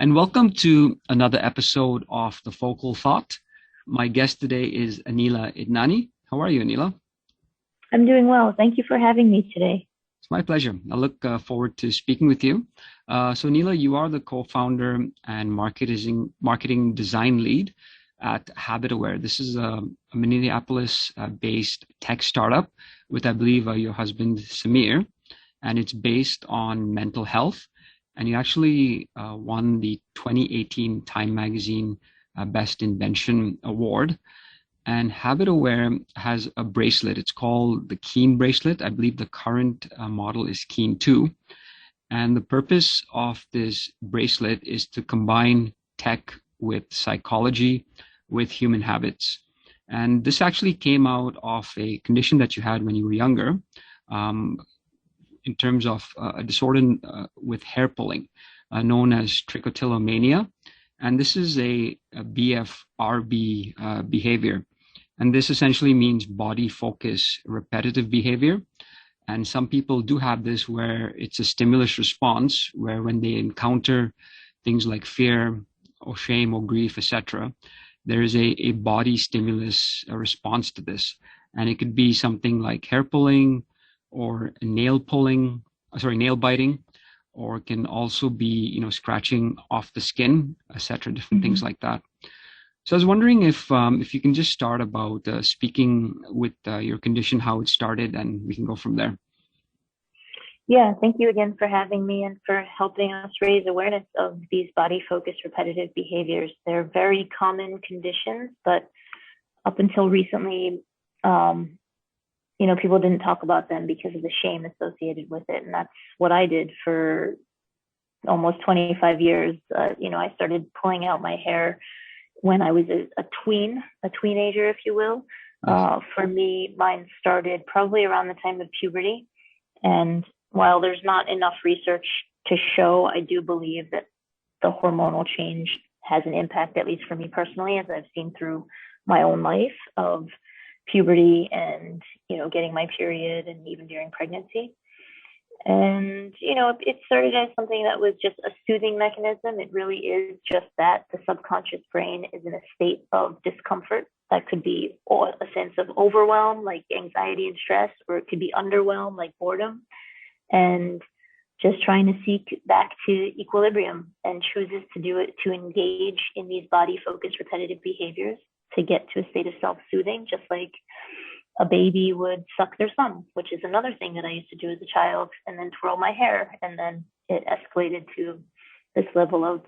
and welcome to another episode of The Focal Thought. My guest today is Aneela Idnani. How are you, Aneela? I'm doing well. Thank you for having me today. It's my pleasure. I look forward to speaking with you. So, Aneela, you are the co-founder and marketing design lead at Habitaware. This is a Minneapolis-based tech startup with, I believe, your husband, Samir, and it's based on mental health. And you actually won the 2018 Time Magazine Best Invention Award. And Habitaware has a bracelet. It's called the Keen bracelet. I believe the current model is Keen 2. And the purpose of this bracelet is to combine tech with psychology, with human habits. And this actually came out of a condition that you had when you were younger. In terms of a disorder with hair pulling, known as Trichotillomania. And this is a BFRB behavior. And this essentially means body focus repetitive behavior. And some people do have this where it's a stimulus response, where when they encounter things like fear or shame or grief, etc., there is a body stimulus response to this. And it could be something like hair pulling, or nail biting, or it can also be, scratching off the skin, etc., different things like that. So I was wondering if you can just start about speaking with your condition, how it started, and we can go from there. Yeah, thank you again for having me and for helping us raise awareness of these body-focused repetitive behaviors. They're very common conditions, but up until recently, people didn't talk about them because of the shame associated with it. And that's what I did for almost 25 years. I started pulling out my hair when I was a teenager, if you will. For me, mine started probably around the time of puberty. And while there's not enough research to show, I do believe that the hormonal change has an impact, at least for me personally, as I've seen through my own life of puberty and getting my period, and even during pregnancy. And it started as something that was just a soothing mechanism. It really is just that. The subconscious brain is in a state of discomfort that could be a sense of overwhelm, like anxiety and stress, or it could be underwhelm, like boredom, and just trying to seek back to equilibrium, and chooses to do it to engage in these body focused repetitive behaviors to get to a state of self-soothing, just like a baby would suck their thumb, which is another thing that I used to do as a child, and then twirl my hair. And then it escalated to this level of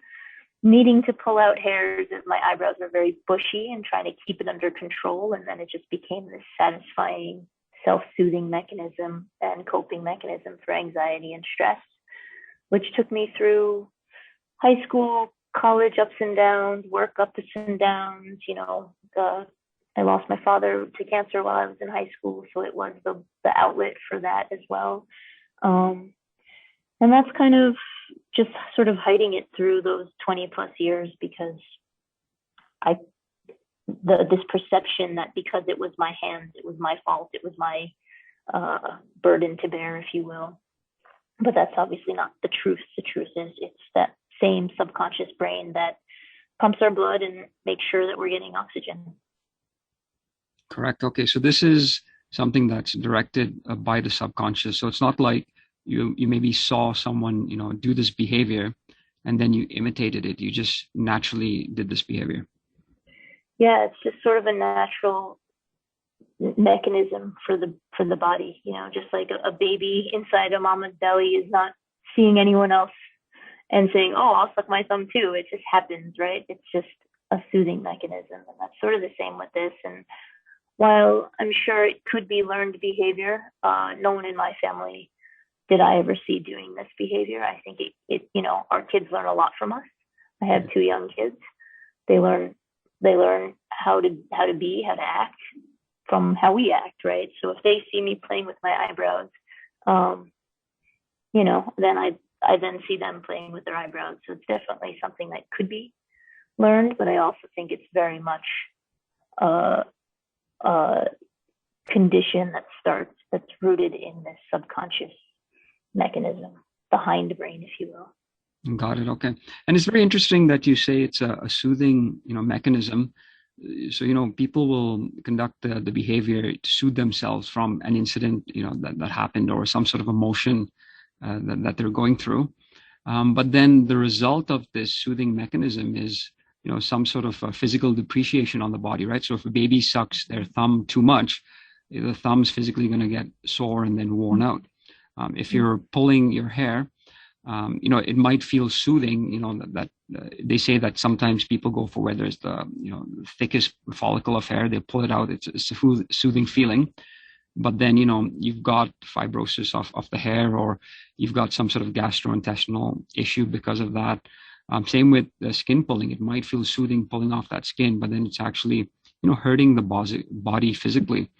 needing to pull out hairs as my eyebrows were very bushy and trying to keep it under control. And then it just became this satisfying self-soothing mechanism and coping mechanism for anxiety and stress, which took me through high school, college ups and downs, work ups and downs. I lost my father to cancer while I was in high school, so it was the outlet for that as well. And that's kind of just sort of hiding it through those 20 plus years, because this perception that because it was my hands, it was my fault, it was my burden to bear, if you will. But that's obviously not the truth. The truth is it's that same subconscious brain that pumps our blood and makes sure that we're getting oxygen. Correct. Okay, so this is something that's directed by the subconscious. So it's not like you maybe saw someone do this behavior and then you imitated it. You just naturally did this behavior. Yeah, it's just sort of a natural mechanism for the body. Just like a baby inside a mama's belly is not seeing anyone else and saying, "Oh, I'll suck my thumb too." It just happens, right? It's just a soothing mechanism, and that's sort of the same with this. And while I'm sure it could be learned behavior, no one in my family did I ever see doing this behavior. I think our kids learn a lot from us. I have two young kids. They learn how to be, how to act from how we act, right? So if they see me playing with my eyebrows, then I then see them playing with their eyebrows. So it's definitely something that could be learned, but I also think it's very much a condition that's rooted in this subconscious mechanism, the hindbrain, if you will. Got it. Okay. And it's very interesting that you say it's a soothing, mechanism. So, people will conduct the behavior to soothe themselves from an incident, that happened, or some sort of emotion that they're going through. But then the result of this soothing mechanism is, some sort of physical depreciation on the body, right? So if a baby sucks their thumb too much, the thumb's physically going to get sore and then worn out. If you're pulling your hair, it might feel soothing, that they say that sometimes people go for where there's the thickest follicle of hair, they pull it out. It's a soothing feeling. But then, you've got fibrosis of the hair, or you've got some sort of gastrointestinal issue because of that. Same with the skin pulling. It might feel soothing pulling off that skin, but then it's actually, hurting the body physically.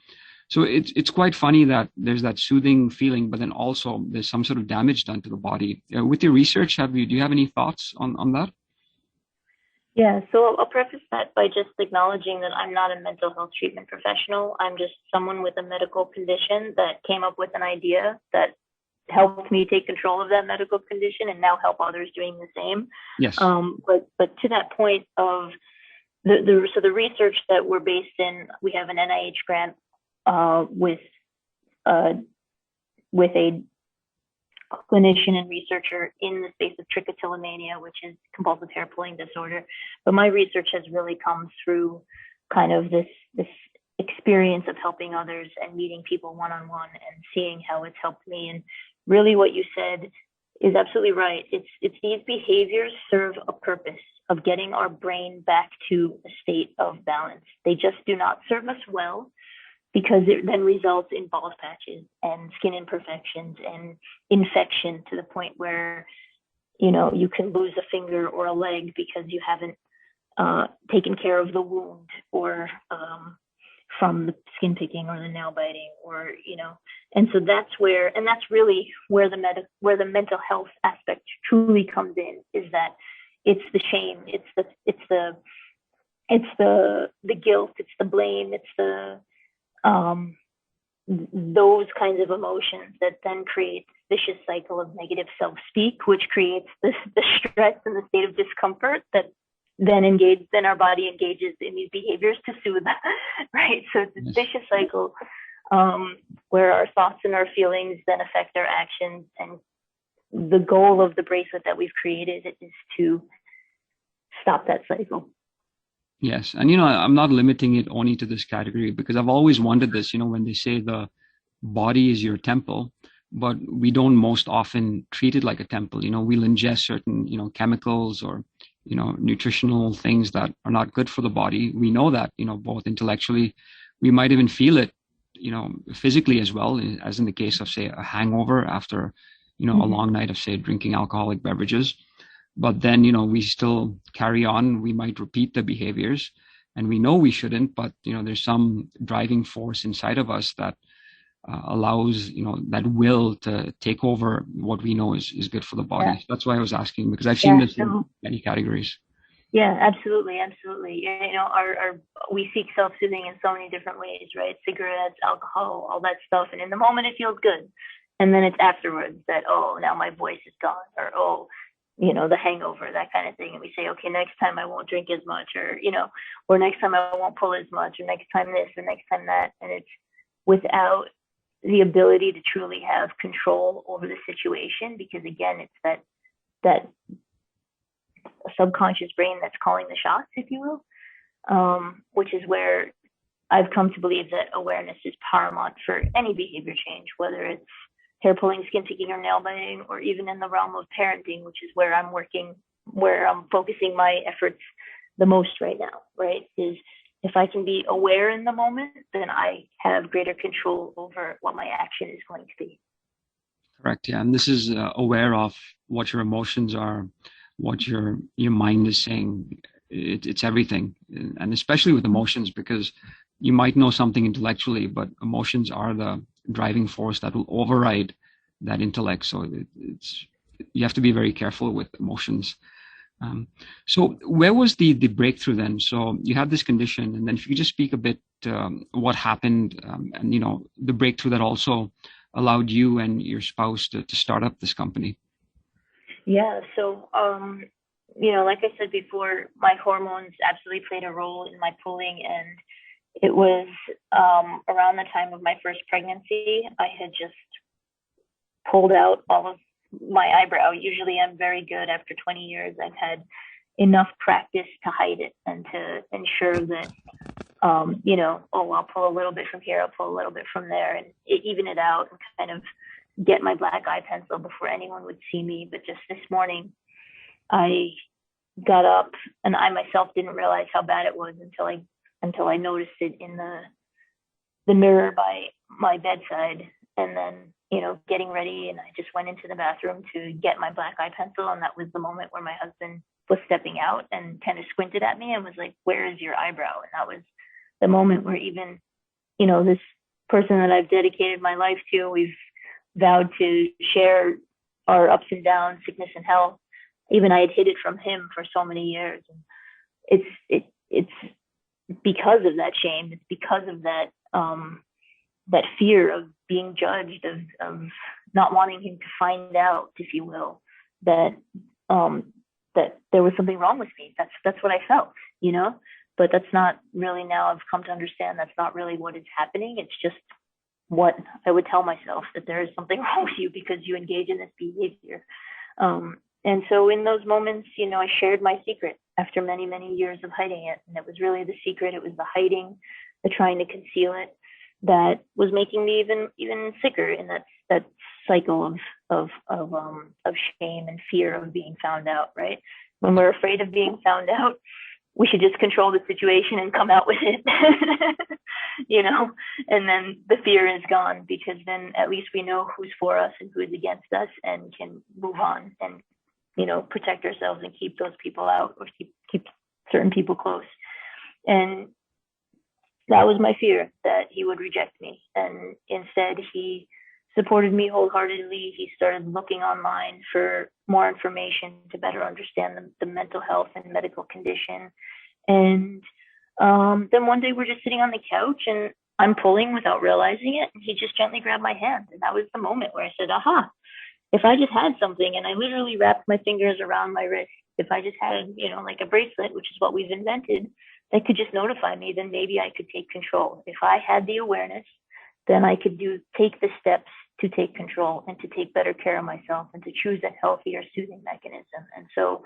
So it's quite funny that there's that soothing feeling, but then also there's some sort of damage done to the body. With your research, do you have any thoughts on that? Yeah, so I'll preface that by just acknowledging that I'm not a mental health treatment professional. I'm just someone with a medical condition that came up with an idea that helped me take control of that medical condition and now help others doing the same. Yes. But to that point of the research that we're based in, we have an NIH grant with a clinician and researcher in the space of trichotillomania, which is compulsive hair pulling disorder. But my research has really come through kind of this experience of helping others and meeting people one-on-one and seeing how it's helped me. And really what you said is absolutely right. It's these behaviors serve a purpose of getting our brain back to a state of balance. They just do not serve us well, because it then results in bald patches and skin imperfections and infection to the point where, you can lose a finger or a leg because you haven't taken care of the wound, or from the skin picking or the nail biting, or, and so that's really where the mental health aspect truly comes in, is that it's the shame, it's the guilt, it's the blame, it's the those kinds of emotions that then create this vicious cycle of negative self-speak, which creates the stress and the state of discomfort that then our body engages in these behaviors to soothe, right? So it's a vicious cycle where our thoughts and our feelings then affect our actions. And the goal of the bracelet that we've created is to stop that cycle. Yes. And, I'm not limiting it only to this category, because I've always wondered this, when they say the body is your temple, but we don't most often treat it like a temple. We'll ingest certain, chemicals or, nutritional things that are not good for the body. We know that, both intellectually, we might even feel it, physically as well, as in the case of, say, a hangover after, a long night of, say, drinking alcoholic beverages. But then, we still carry on. We might repeat the behaviors, and we know we shouldn't, but, there's some driving force inside of us that allows, that will to take over what we know is good for the body. Yeah. So that's why I was asking, because I've seen this in many categories. Yeah, absolutely. We seek self-soothing in so many different ways, right? Cigarettes, alcohol, all that stuff. And in the moment, it feels good. And then it's afterwards that, oh, now my voice is gone, or, oh, the hangover, that kind of thing. And we say, okay, next time I won't drink as much, or next time I won't pull as much, or next time this, or next time that. And it's without the ability to truly have control over the situation, because again, it's that subconscious brain that's calling the shots, if you will, which is where I've come to believe that awareness is paramount for any behavior change, whether it's hair pulling, skin picking, or nail biting, or even in the realm of parenting, which is where I'm focusing my efforts the most right now, right? Is if I can be aware in the moment, then I have greater control over what my action is going to be. Correct. Yeah. And this is aware of what your emotions are, what your mind is saying. It's everything. And especially with emotions, because you might know something intellectually, but emotions are the driving force that will override that intellect. So you have to be very careful with emotions. So where was the breakthrough then? So you had this condition, and then if you could just speak a bit what happened, and the breakthrough that also allowed you and your spouse to start up this company. Yeah. So, like I said before, my hormones absolutely played a role in my pulling, and it was around the time of my first pregnancy. I had just pulled out all of my eyebrow. Usually, I'm very good after 20 years. I've had enough practice to hide it and to ensure that, I'll pull a little bit from here, I'll pull a little bit from there, and even it out and kind of get my black eye pencil before anyone would see me. But just this morning, I got up and I myself didn't realize how bad it was until I noticed it in the mirror by my bedside. And then, getting ready, and I just went into the bathroom to get my black eye pencil, and that was the moment where my husband was stepping out and kind of squinted at me and was like, "Where is your eyebrow?" And that was the moment where even, this person that I've dedicated my life to, we've vowed to share our ups and downs, sickness and health. Even I had hid it from him for so many years. And it's because of that shame. It's because of that fear of being judged, of not wanting him to find out, if you will, that that there was something wrong with me. That's what I felt, But that's not really, now I've come to understand, that's not really what is happening. It's just what I would tell myself, that there is something wrong with you because you engage in this behavior. And so in those moments, I shared my secret after many, many years of hiding it. And it was really the secret. It was the hiding, the trying to conceal it, that was making me even sicker in that cycle of shame and fear of being found out, right? When we're afraid of being found out, we should just control the situation and come out with it, and then the fear is gone, because then at least we know who's for us and who's against us, and can move on and, protect ourselves and keep those people out, or keep certain people close. And that was my fear, that he would reject me. And instead, he supported me wholeheartedly. He started looking online for more information to better understand the mental health and medical condition. And then one day we're just sitting on the couch, and I'm pulling without realizing it. And he just gently grabbed my hand. And that was the moment where I said, aha, if I just had something, and I literally wrapped my fingers around my wrist, if I just had, like a bracelet, which is what we've invented, that could just notify me, then maybe I could take control. If I had the awareness, then I could take the steps to take control and to take better care of myself and to choose a healthier soothing mechanism. And so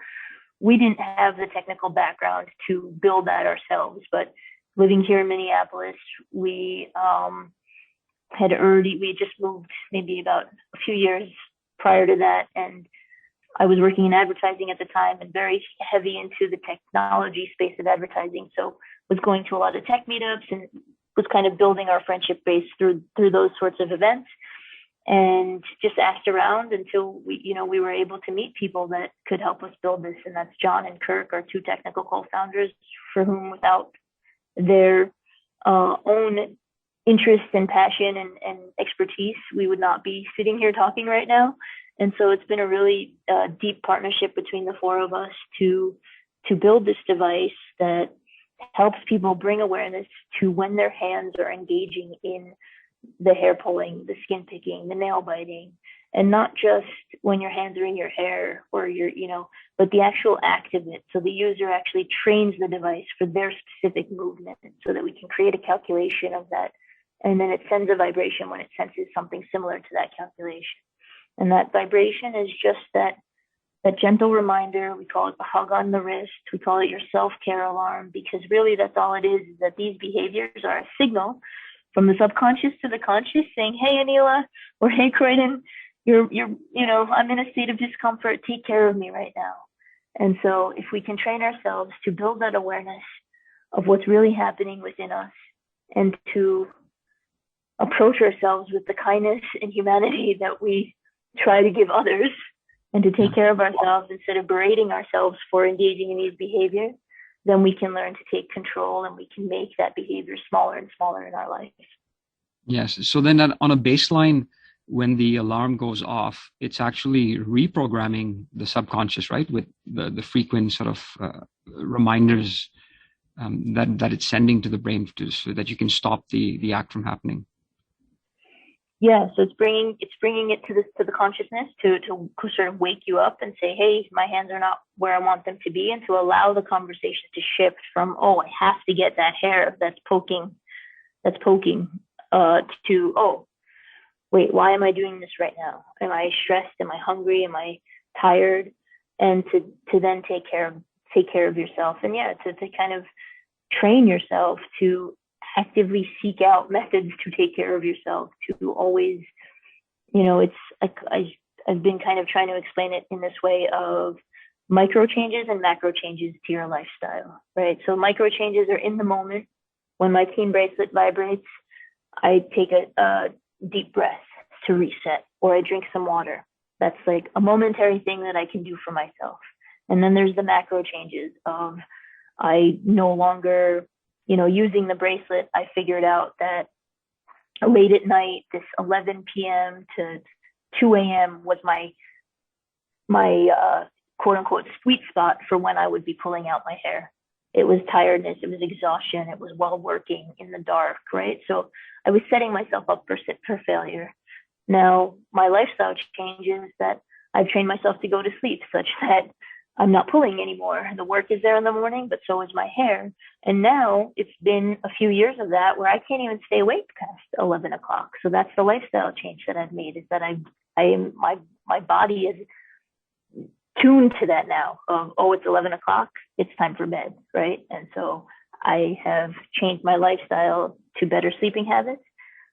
we didn't have the technical background to build that ourselves, but living here in Minneapolis, we had just moved maybe about a few years prior to that. And I was working in advertising at the time and very heavy into the technology space of advertising. So was going to a lot of tech meetups and was kind of building our friendship base through those sorts of events, and just asked around until we were able to meet people that could help us build this. And that's John and Kirk, our two technical co-founders, for whom without their own interest and passion and expertise, we would not be sitting here talking right now. And so it's been a really deep partnership between the four of us to build this device that helps people bring awareness to when their hands are engaging in the hair pulling, the skin picking, the nail biting, and not just when your hands are in your hair or but the actual act of it. So the user actually trains the device for their specific movement, so that we can create a calculation of that. And then it sends a vibration when it senses something similar to that calculation. And that vibration is just that gentle reminder. We call it the hug on the wrist. We call it your self-care alarm, because really that's all it is that these behaviors are a signal from the subconscious to the conscious saying, hey, Aneela, or hey, Croydon, I'm in a state of discomfort. Take care of me right now. And so if we can train ourselves to build that awareness of what's really happening within us, and to approach ourselves with the kindness and humanity that we try to give others, and to take care of ourselves instead of berating ourselves for engaging in these behaviors, then we can learn to take control, and we can make that behavior smaller and smaller in our life. Yes. So then on a baseline, when the alarm goes off, it's actually reprogramming the subconscious, right? With the frequent sort of reminders that it's sending to the brain so that you can stop the act from happening. Yeah, so it's bringing it to the consciousness to sort of wake you up and say, hey, my hands are not where I want them to be, and to allow the conversation to shift from, oh, I have to get that hair that's poking to, oh, wait, why am I doing this right now? Am I stressed? Am I hungry? Am I tired? And to then take care of yourself, and yeah, to kind of train yourself to actively seek out methods to take care of yourself, to always, it's like I've been kind of trying to explain it in this way of micro changes and macro changes to your lifestyle, right? So micro changes are in the moment. When my team bracelet vibrates, I take a deep breath to reset, or I drink some water. That's like a momentary thing that I can do for myself. And then there's the macro changes of, I no longer, using the bracelet, I figured out that late at night, this 11 p.m. to 2 a.m. was my quote unquote sweet spot for when I would be pulling out my hair. It was tiredness, it was exhaustion, it was while working in the dark, right? So I was setting myself up for failure. Now my lifestyle changes that I've trained myself to go to sleep such that I'm not pulling anymore. The work is there in the morning, but so is my hair. And now it's been a few years of that where I can't even stay awake past 11 o'clock. So that's the lifestyle change that I've made, is that my body is tuned to that now of, oh, it's 11 o'clock, it's time for bed, right? And so I have changed my lifestyle to better sleeping habits,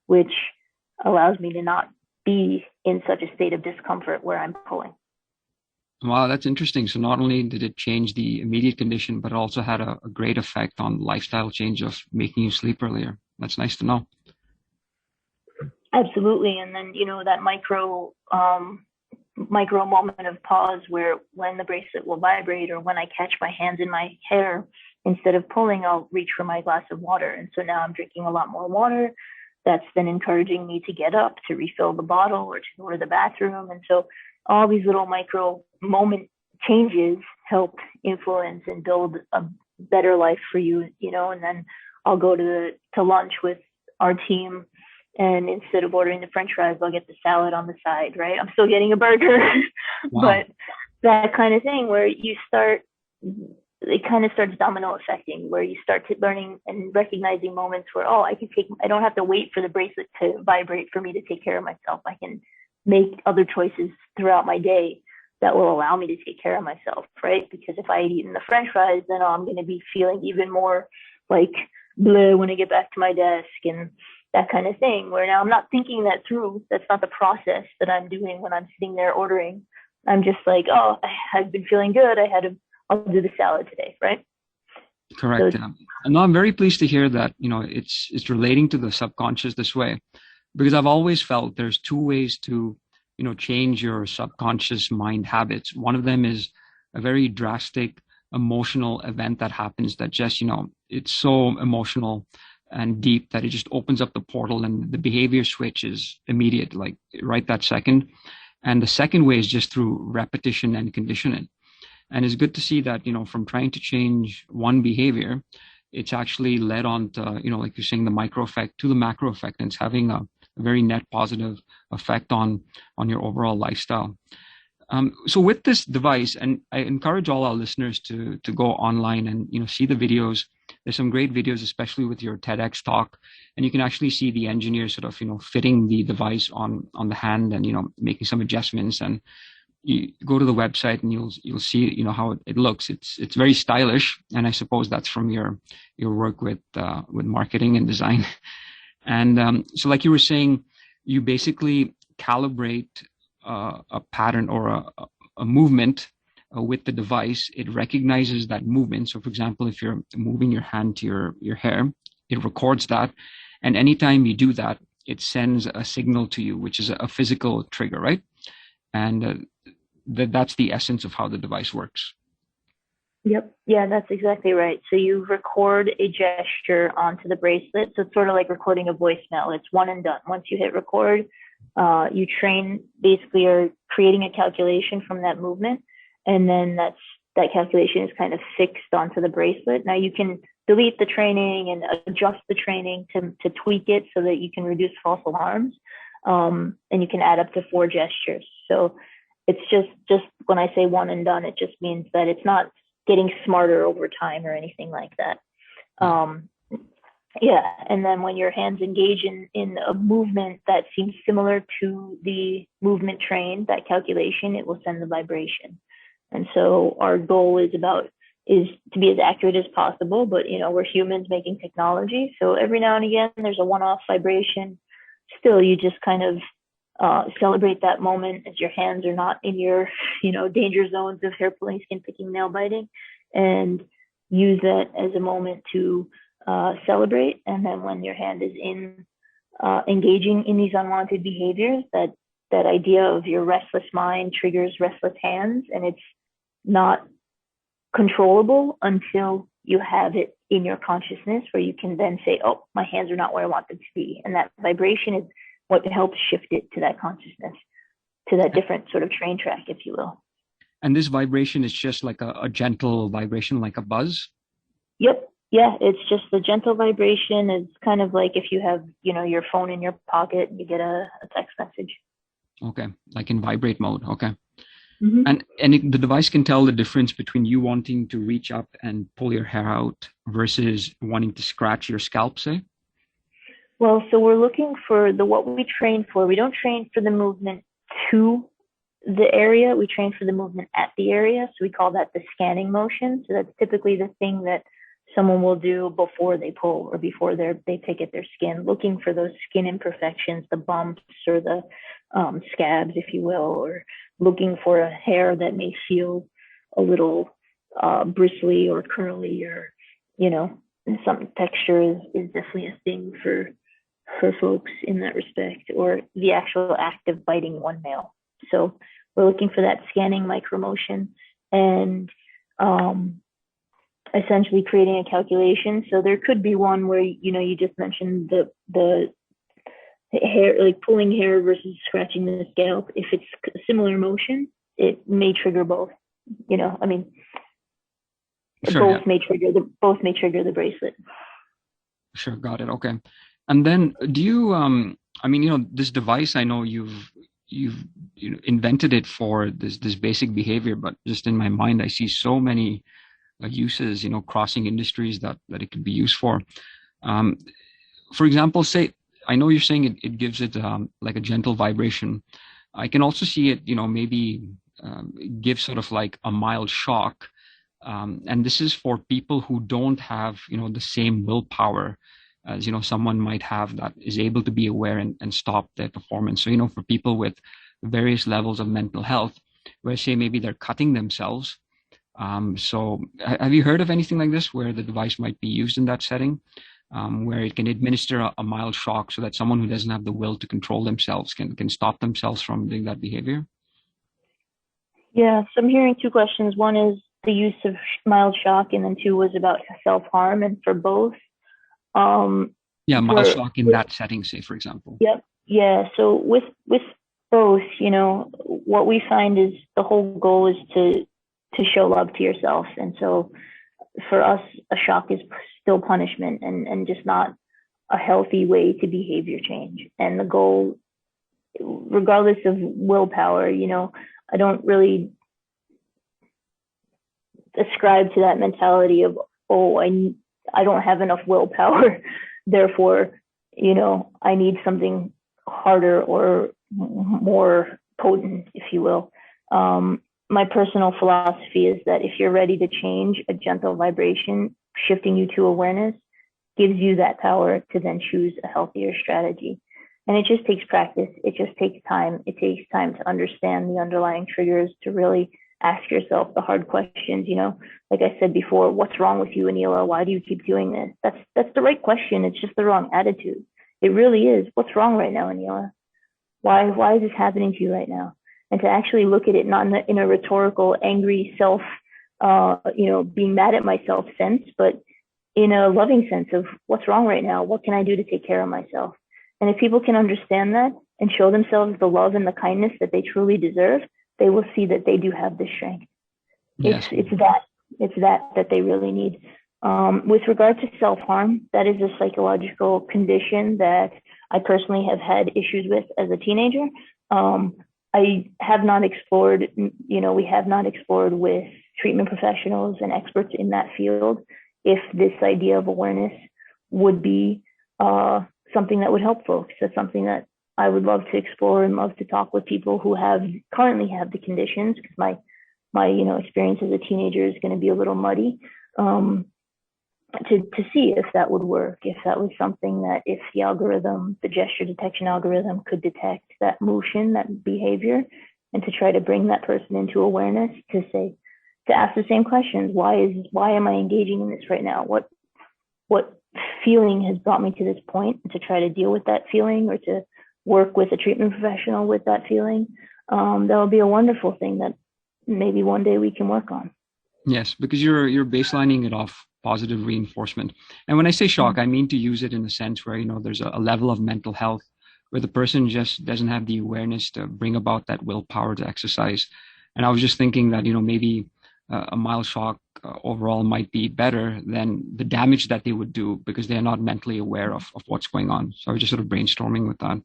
which allows me to not be in such a state of discomfort where I'm pulling. Wow, that's interesting. So not only did it change the immediate condition, but it also had a great effect on lifestyle change of making you sleep earlier. That's nice to know. Absolutely. And then, that micro moment of pause where when the bracelet will vibrate, or when I catch my hands in my hair, instead of pulling, I'll reach for my glass of water. And so now I'm drinking a lot more water. That's then encouraging me to get up, to refill the bottle, or to go to the bathroom. And so all these little micro moment changes help influence and build a better life for you, and then I'll go to lunch with our team, and instead of ordering the French fries, I'll get the salad on the side, right? I'm still getting a burger, wow. But that kind of thing where it kind of starts domino affecting, where you start learning and recognizing moments where, oh, I don't have to wait for the bracelet to vibrate for me to take care of myself. I can make other choices throughout my day that will allow me to take care of myself, right? Because if I had eaten the French fries, then I'm going to be feeling even more like bleh when I get back to my desk, and that kind of thing, where now I'm not thinking that through. That's not the process that I'm doing when I'm sitting there ordering. I'm just like, oh, I've been feeling good. I'll do the salad today, right? Correct. So, and I'm very pleased to hear that, it's relating to the subconscious this way, because I've always felt there's two ways to, change your subconscious mind habits. One of them is a very drastic emotional event that happens that just, it's so emotional and deep that it just opens up the portal, and the behavior switch is immediate, like right that second. And the second way is just through repetition and conditioning. And it's good to see that, from trying to change one behavior, it's actually led on to, like you're saying, the micro effect to the macro effect, and it's having a very net positive effect on your overall lifestyle. So with this device, and I encourage all our listeners to go online and, see the videos. There's some great videos, especially with your TEDx talk, and you can actually see the engineer sort of, fitting the device on the hand and, making some adjustments. And you go to the website and you'll see, how it looks. It's very stylish. And I suppose that's from your work with marketing and design. And so like you were saying, you basically calibrate a pattern or a movement with the device. It recognizes that movement. So for example, if you're moving your hand to your hair, it records that. And anytime you do that, it sends a signal to you, which is a physical trigger, right? And that's the essence of how the device works. Yep. Yeah, that's exactly right. So you record a gesture onto the bracelet. So it's sort of like recording a voicemail. It's one and done. Once you hit record, you train, basically are creating a calculation from that movement. And then that calculation is kind of fixed onto the bracelet. Now you can delete the training and adjust the training to tweak it so that you can reduce false alarms. And you can add up to 4 gestures. So it's just when I say one and done, it just means that it's not getting smarter over time or anything like that. Yeah, and then when your hands engage in a movement that seems similar to the movement trained, that calculation, it will send the vibration. And so our goal is to be as accurate as possible, but we're humans making technology. So every now and again, there's a one-off vibration. Still, you just kind of celebrate that moment as your hands are not in your, danger zones of hair pulling, skin picking, nail biting, and use that as a moment to celebrate. And then when your hand is engaging in these unwanted behaviors, that idea of your restless mind triggers restless hands, and it's not controllable until you have it in your consciousness where you can then say, oh, my hands are not where I want them to be. And that vibration is what helps shift it to that consciousness, to that different sort of train track, if you will. And this vibration is just like a gentle vibration, like a buzz? Yep. Yeah, it's just a gentle vibration. It's kind of like if you have, your phone in your pocket, you get a text message. Okay, like in vibrate mode. Okay. Mm-hmm. And the device can tell the difference between you wanting to reach up and pull your hair out versus wanting to scratch your scalp, say? Well, so we're looking for what we train for. We don't train for the movement to the area. We train for the movement at the area. So we call that the scanning motion. So that's typically the thing that someone will do before they pull or before they pick at their skin, looking for those skin imperfections, the bumps or the scabs, if you will, or looking for a hair that may feel a little bristly or curly, or some texture is definitely a thing for folks in that respect, or the actual act of biting one nail. So we're looking for that scanning micromotion and essentially creating a calculation. So there could be one where you just mentioned the hair, like pulling hair versus scratching the scalp. If it's a similar motion, it may trigger both. Sure, both may trigger the bracelet. Sure, got it. Okay. And then do you this device, I know you've invented it for this basic behavior, but just in my mind I see so many uses, crossing industries that it could be used for. For example, say, I know you're saying it gives it like a gentle vibration. I can also see it, maybe give sort of like a mild shock. And this is for people who don't have, the same willpower as, someone might have that is able to be aware and stop their performance. So, for people with various levels of mental health, where say maybe they're cutting themselves. So have you heard of anything like this where the device might be used in that setting, where it can administer a mild shock so that someone who doesn't have the will to control themselves can stop themselves from doing that behavior? Yeah, so I'm hearing 2 questions. One is the use of mild shock, and then 2 was about self-harm. And for both, mild shock in that setting, say, for example. Yep. Yeah. So with both, what we find is the whole goal is to show love to yourself. And so for us, a shock is still punishment and just not a healthy way to behavior change. And the goal, regardless of willpower, I don't really ascribe to that mentality of, oh, I don't have enough willpower, therefore, I need something harder or more potent, if you will. My personal philosophy is that if you're ready to change, a gentle vibration, shifting you to awareness, gives you that power to then choose a healthier strategy. And it just takes practice. It just takes time. It takes time to understand the underlying triggers, to really ask yourself the hard questions. Like I said before, what's wrong with you, Aneela? Why do you keep doing this? That's the right question. It's just the wrong attitude. It really is. What's wrong right now, Aneela? Why is this happening to you right now? And to actually look at it not in a rhetorical, angry self, being mad at myself sense, but in a loving sense of what's wrong right now? What can I do to take care of myself? And if people can understand that and show themselves the love and the kindness that they truly deserve, they will see that they do have the strength. Yes. It's that they really need. With regard to self-harm, that is a psychological condition that I personally have had issues with as a teenager. I have not explored, we have not explored with treatment professionals and experts in that field if this idea of awareness would be something that would help folks. That's something that I would love to explore and love to talk with people who currently have the conditions, because my experience as a teenager is going to be a little muddy, to see if that would work, if that was something that, if the gesture detection algorithm could detect that motion, that behavior, and to try to bring that person into awareness, to ask the same questions. Why am I engaging in this right now? What feeling has brought me to this point, and to try to deal with that feeling, or to work with a treatment professional with that feeling. That would be a wonderful thing that maybe one day we can work on. Yes, because you're baselining it off positive reinforcement. And when I say shock, I mean to use it in a sense where, there's a level of mental health where the person just doesn't have the awareness to bring about that willpower to exercise. And I was just thinking that, maybe a mild shock overall might be better than the damage that they would do because they're not mentally aware of what's going on. So I was just sort of brainstorming with that.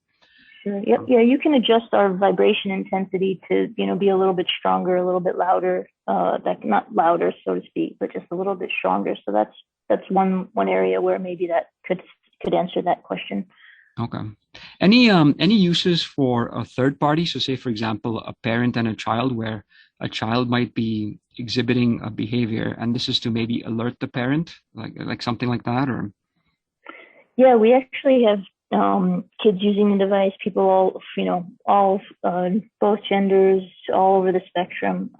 Sure. Yep. Yeah, you can adjust our vibration intensity to, be a little bit stronger, a little bit louder, not louder, so to speak, but just a little bit stronger. So that's one area where maybe that could answer that question. Okay. Any uses for a third party? So say, for example, a parent and a child, where a child might be exhibiting a behavior, and this is to maybe alert the parent, like something like that, or? Yeah, we actually have kids using the device, people all both genders, all over the spectrum.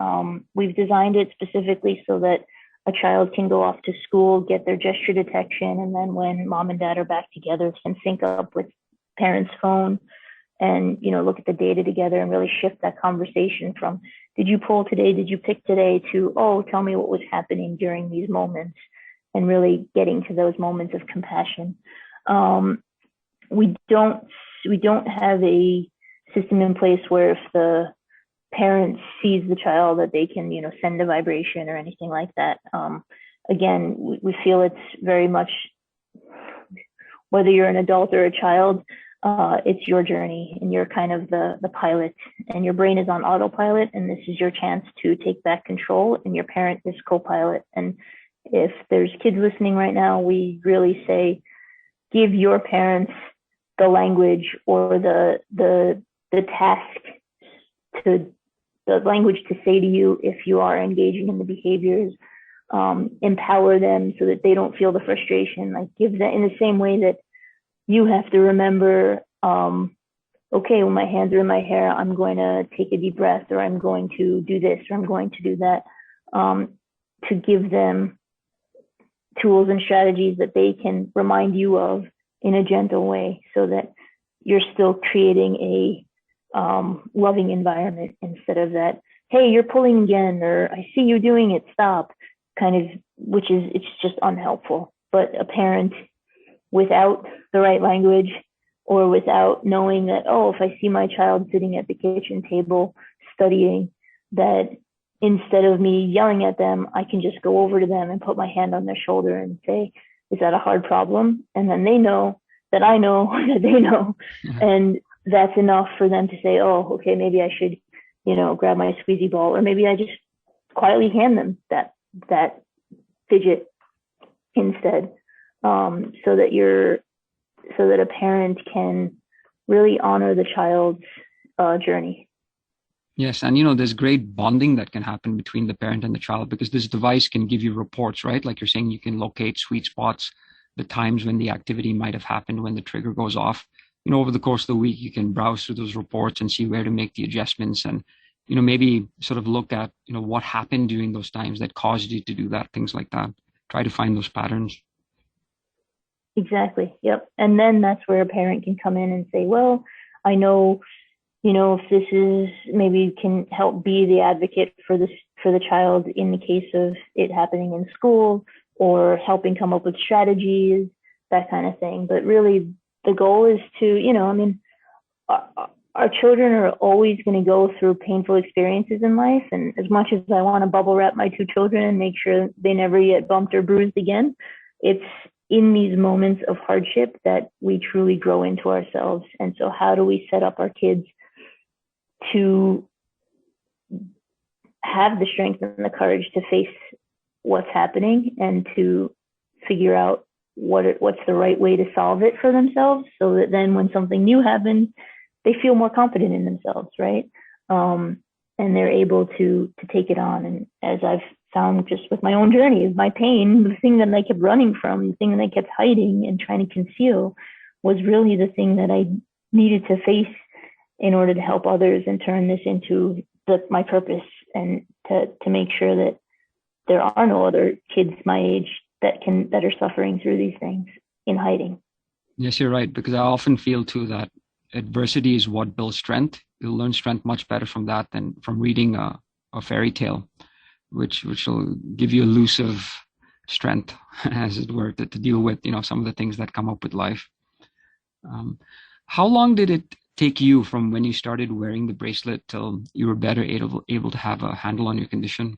We've designed it specifically so that a child can go off to school, get their gesture detection, and then when mom and dad are back together, can sync up with parent's phone and look at the data together and really shift that conversation from, did you pull today, did you pick today, to, oh, tell me what was happening during these moments, and really getting to those moments of compassion. We don't have a system in place where if the parent sees the child that they can, send a vibration or anything like that. Again, we feel it's very much, whether you're an adult or a child, it's your journey, and you're kind of the pilot, and your brain is on autopilot, and this is your chance to take back control, and your parent is co-pilot. And if there's kids listening right now, we really say, give your parents the language or the task, to the language to say to you if you are engaging in the behaviors. Empower them so that they don't feel the frustration. Like, give that in the same way that you have to remember, okay, when my hands are in my hair, I'm going to take a deep breath, or I'm going to do this, or I'm going to do that, to give them tools and strategies that they can remind you of in a gentle way, so that you're still creating a loving environment, instead of that, hey, you're pulling again, or I see you doing it, stop, kind of, it's just unhelpful. But a parent without the right language, or without knowing that, oh, if I see my child sitting at the kitchen table studying, that instead of me yelling at them, I can just go over to them and put my hand on their shoulder and say, is that a hard problem? And then they know that I know that they know. And that's enough for them to say, oh, okay, maybe I should, grab my squeezy ball, or maybe I just quietly hand them that fidget instead, so that a parent can really honor the child's journey. Yes, and there's great bonding that can happen between the parent and the child, because this device can give you reports, right? Like you're saying, you can locate sweet spots, the times when the activity might have happened, when the trigger goes off. Over the course of the week, you can browse through those reports and see where to make the adjustments, and maybe sort of look at what happened during those times that caused you to do that, things like that. Try to find those patterns. Exactly. Yep. And then that's where a parent can come in and say, well, I know, if this is, maybe can help be the advocate for the child in the case of it happening in school, or helping come up with strategies, that kind of thing. But really, the goal is to, our children are always going to go through painful experiences in life. And as much as I want to bubble wrap my two children and make sure they never get bumped or bruised again, it's in these moments of hardship that we truly grow into ourselves. And so how do we set up our kids to have the strength and the courage to face what's happening and to figure out what's the right way to solve it for themselves, so that then when something new happens, they feel more confident in themselves, right? And they're able to take it on. And as I've found just with my own journey, is my pain, the thing that I kept running from, the thing that I kept hiding and trying to conceal, was really the thing that I needed to face in order to help others and turn this into my purpose, and to make sure that there are no other kids my age that are suffering through these things in hiding. Yes, you're right, because I often feel too that adversity is what builds strength. You'll learn strength much better from that than from reading a fairy tale, which will give you elusive strength, as it were, to deal with, some of the things that come up with life. How long did it take you from when you started wearing the bracelet till you were better able to have a handle on your condition,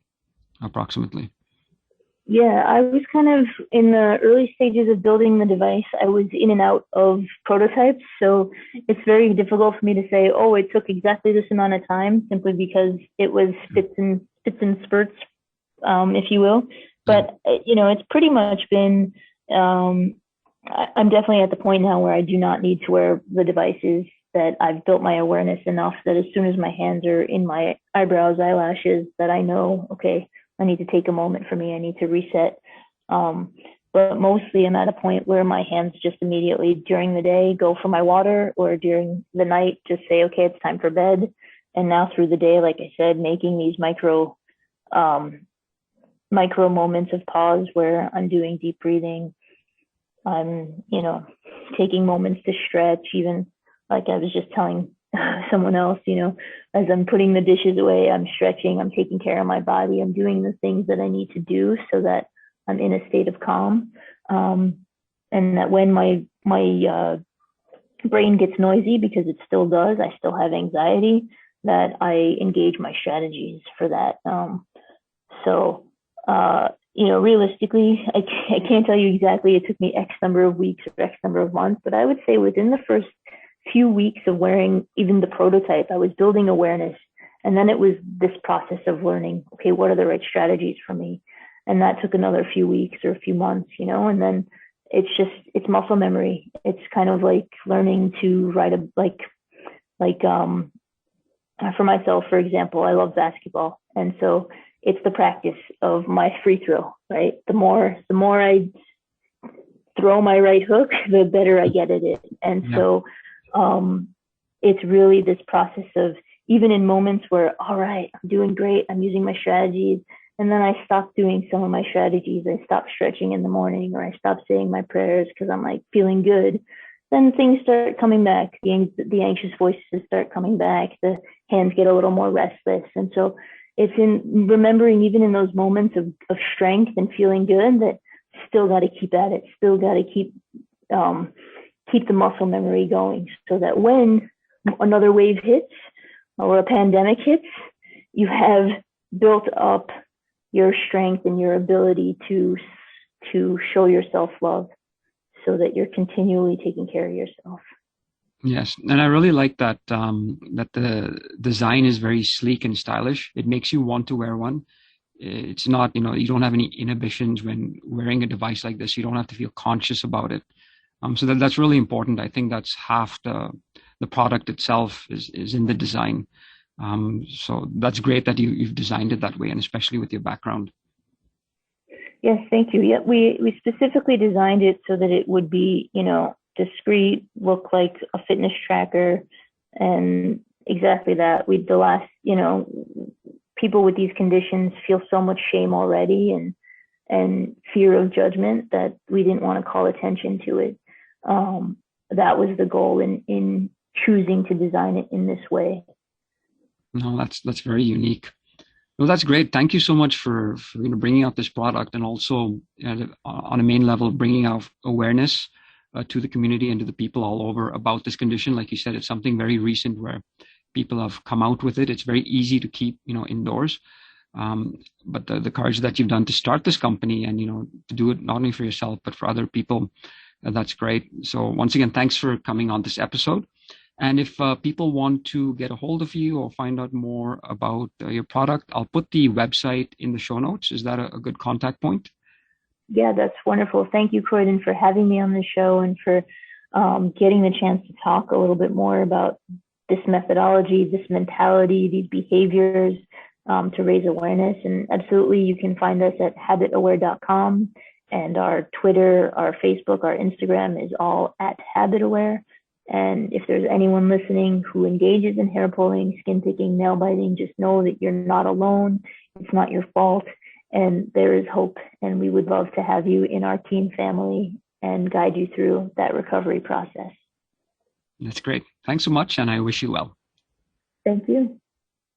approximately? Yeah, I was kind of in the early stages of building the device. I was in and out of prototypes, so it's very difficult for me to say, oh, it took exactly this amount of time, simply because it was fits and spurts, if you will. But it's pretty much been. I'm definitely at the point now where I do not need to wear the devices. That I've built my awareness enough that as soon as my hands are in my eyebrows, eyelashes, that I know, okay, I need to take a moment for me. I need to reset. But mostly I'm at a point where my hands just immediately during the day go for my water, or during the night just say, okay, it's time for bed. And now through the day, like I said, making these micro moments of pause where I'm doing deep breathing. I'm, taking moments to stretch, even like I was just telling someone else, as I'm putting the dishes away, I'm stretching, I'm taking care of my body, I'm doing the things that I need to do so that I'm in a state of calm. And that when my brain gets noisy, because it still does, I still have anxiety, that I engage my strategies for that. Realistically, I can't tell you exactly it took me X number of weeks or X number of months, but I would say within the first few weeks of wearing even the prototype, I was building awareness. And then it was this process of learning, okay, what are the right strategies for me? And that took another few weeks or a few months, and then it's muscle memory. It's kind of like learning to ride for myself, for example, I love basketball. And so it's the practice of my free throw, right? The more I throw my right hook, the better I get at it. And so it's really this process of, even in moments where, all right, I'm doing great, I'm using my strategies, and then I stop doing some of my strategies, I stop stretching in the morning, or I stop saying my prayers because I'm like feeling good, then things start coming back. The anxious voices start coming back, the hands get a little more restless. And so it's in remembering, even in those moments of strength and feeling good, that still got to keep at it, still got to keep the muscle memory going, so that when another wave hits or a pandemic hits, you have built up your strength and your ability to show yourself love, so that you're continually taking care of yourself. Yes, and I really like that that the design is very sleek and stylish. It makes you want to wear one. It's not, you don't have any inhibitions when wearing a device like this. You don't have to feel conscious about it. So that's really important. I think that's half the product itself is in the design. So that's great that you've designed it that way, and especially with your background. Yes, thank you. Yeah, we specifically designed it so that it would be, discreet, look like a fitness tracker, and exactly that. People with these conditions feel so much shame already and fear of judgment that we didn't want to call attention to it. That was the goal in choosing to design it in this way. No, that's very unique. Well, that's great. Thank you so much for bringing out this product, and also on a main level, bringing out awareness to the community and to the people all over about this condition. Like you said, it's something very recent where people have come out with it. It's very easy to keep indoors. But the courage that you've done to start this company and, to do it not only for yourself, but for other people, that's great. So once again, thanks for coming on this episode. And if people want to get a hold of you or find out more about your product, I'll put the website in the show notes. Is that a good contact point? Yeah, that's wonderful. Thank you, Croydon, for having me on the show and for getting the chance to talk a little bit more about this methodology, this mentality, these behaviors to raise awareness. And absolutely, you can find us at habitaware.com, and our Twitter, our Facebook, our Instagram is all at Habitaware. And if there's anyone listening who engages in hair pulling, skin picking, nail biting, just know that you're not alone. It's not your fault, and there is hope. And we would love to have you in our team family and guide you through that recovery process. That's great. Thanks so much, and I wish you well. Thank you.